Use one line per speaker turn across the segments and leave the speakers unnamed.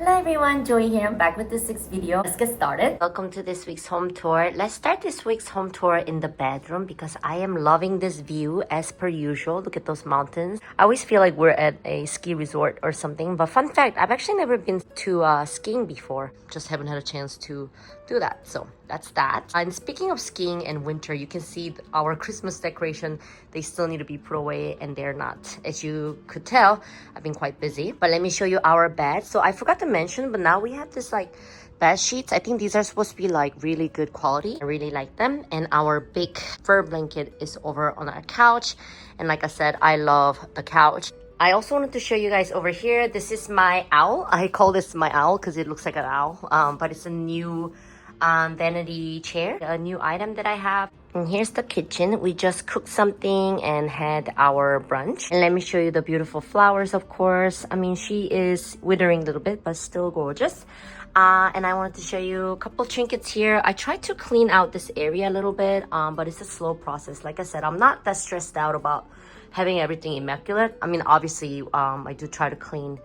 Hello everyone, Joey here. I'm back with this sixth video. Let's get started. Welcome to this week's home tour. Let's start this week's home tour in the bedroom because I am loving this view as per usual. Look at those mountains. I always feel like we're at a ski resort or something. But fun fact, I've actually never been to skiing before. Just haven't had a chance to do that. So that's that. And speaking of skiing and winter, you can see our Christmas decoration. They still need to be put away and they're not. As you could tell, I've been quite busy. But let me show you our bed. So I forgot to mention, but now we have this like bed sheets. I think these are supposed to be like really good quality. I really like them. And our big fur blanket is over on our couch. And like I said, I love the couch. I also wanted to show you guys over here. This is my owl. I call this my owl because it looks like an owl. But it's a new vanity chair, a new item that I have. And here's the kitchen. We just cooked something and had our brunch. And let me show you the beautiful flowers, of course. I mean, she is withering a little bit, but still gorgeous. And I wanted to show you a couple trinkets here. I tried to clean out this area a little bit, but it's a slow process. Like I said, I'm not that stressed out about having everything immaculate. I mean, obviously, I do try to clean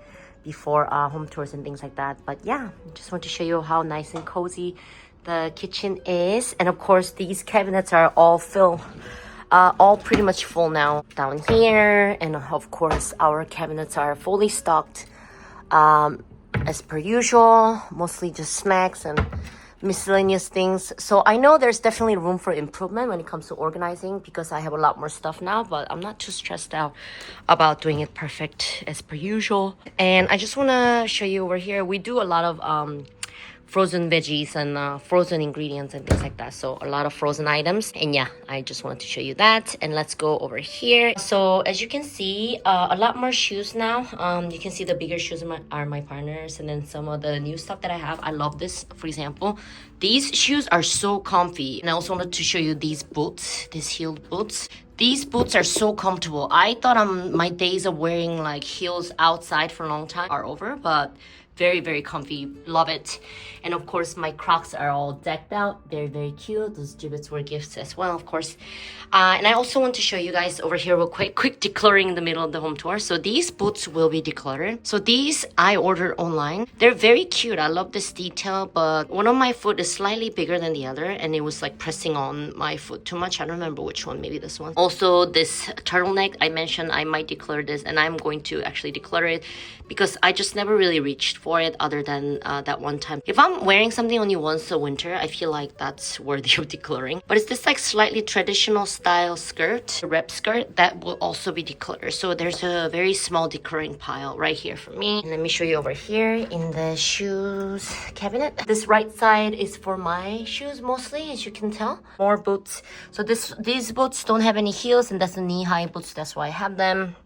before home tours and things like that. But yeah, just want to show you how nice and cozy the kitchen is. And of course, these cabinets are all full, all pretty much full now down here. And of course, our cabinets are fully stocked as per usual, mostly just snacks and miscellaneous things. So I know there's definitely room for improvement when it comes to organizing because I have a lot more stuff now, but I'm not too stressed out about doing it perfect as per usual. And I just want to show you over here, we do a lot of frozen veggies and frozen ingredients and things like that. So a lot of frozen items. And yeah, I just wanted to show you that. And let's go over here. So as you can see, a lot more shoes now. You can see the bigger shoes are my partner's, and then some of the new stuff that I have. I love this. For example, these shoes are so comfy. And I also wanted to show you these boots, these heeled boots. These boots are so comfortable. I thought my days of wearing like heels outside for a long time are over, but very, very comfy. Love it. And of course, my Crocs are all decked out. They're very cute. Those gibbets were gifts as well, of course. And I also want to show you guys over here real quick decluttering in the middle of the home tour. So these boots will be decluttered. So these I ordered online. They're very cute. I love this detail, but one of my foot is slightly bigger than the other, and it was like pressing on my foot too much. I don't remember which one, maybe this one. Also, this turtleneck, I mentioned I might declutter this, and I'm going to actually declutter it because I just never really reached for it other than that one time. If I'm wearing something only once a winter, I feel like that's worthy of decluttering. But it's this like slightly traditional style skirt, a rep skirt, that will also be decluttered. So there's a very small decluttering pile right here for me. And let me show you over here in the shoes cabinet. This right side is for my shoes mostly, as you can tell. More boots. So these boots don't have any heels, and that's the knee-high boots. That's why I have them.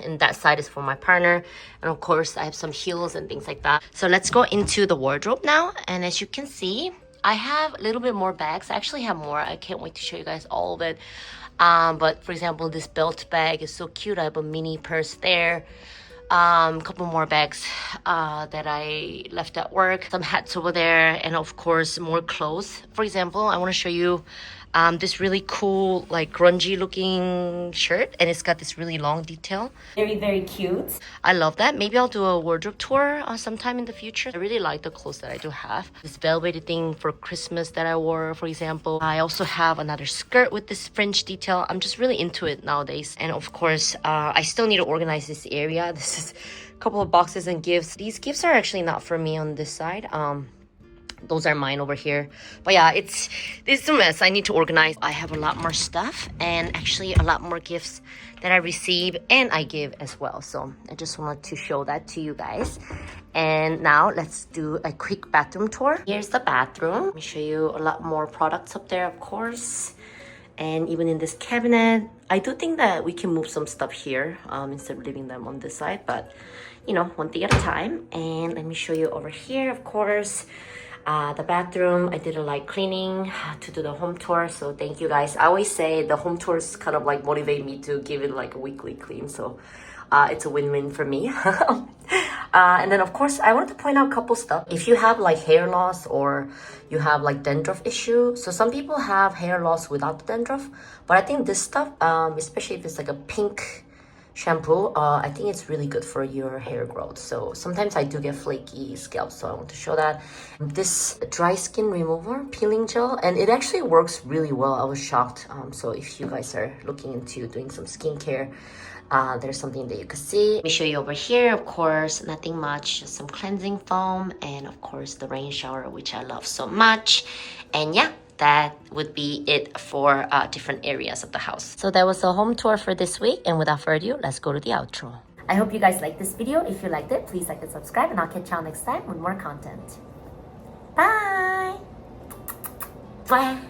And that side is for my partner. And of course, I have some heels and things like that. So let's go into the wardrobe now. And as you can see, I have a little bit more bags. I actually have more. I can't wait to show you guys all of it. But for example, this belt bag is so cute. I have a mini purse there. A couple more bags that I left at work. Some hats over there. And of course, more clothes. For example, I want to show you this really cool, like grungy looking shirt, and it's got this really long detail. Very, very cute. I love that. Maybe I'll do a wardrobe tour sometime in the future. I really like the clothes that I do have. This velvety thing for Christmas that I wore, for example. I also have another skirt with this French detail. I'm just really into it nowadays. And of course, I still need to organize this area. This is a couple of boxes and gifts. These gifts are actually not for me on this side. Those are mine over here. But yeah, it's a mess. I need to organize. I have a lot more stuff and actually a lot more gifts that I receive and I give as well. So I just wanted to show that to you guys. And now let's do a quick bathroom tour. Here's the bathroom. Let me show you a lot more products up there, of course. And even in this cabinet, I do think that we can move some stuff here instead of leaving them on this side. But, you know, one thing at a time. And let me show you over here, of course. The bathroom, I did a light cleaning to do the home tour, so thank you guys. I always say the home tours kind of like motivate me to give it like a weekly clean, so it's a win-win for me. And then of course I wanted to point out a couple stuff. If you have like hair loss or you have like dandruff issue, so some people have hair loss without the dandruff, but I think this stuff, especially if it's like a pink shampoo. I think it's really good for your hair growth. So sometimes I do get flaky scalp, so I want to show that. This dry skin remover peeling gel, and it actually works really well. I was shocked. So if you guys are looking into doing some skincare, there's something that you could see. Let me show you over here. Of course, nothing much, just some cleansing foam, and of course the rain shower, which I love so much. And yeah, that would be it for different areas of the house. So that was the home tour for this week, and without further ado, let's go to the outro. I hope you guys liked this video. If you liked it, please like and subscribe, and I'll catch y'all next time with more content. Bye! Bye!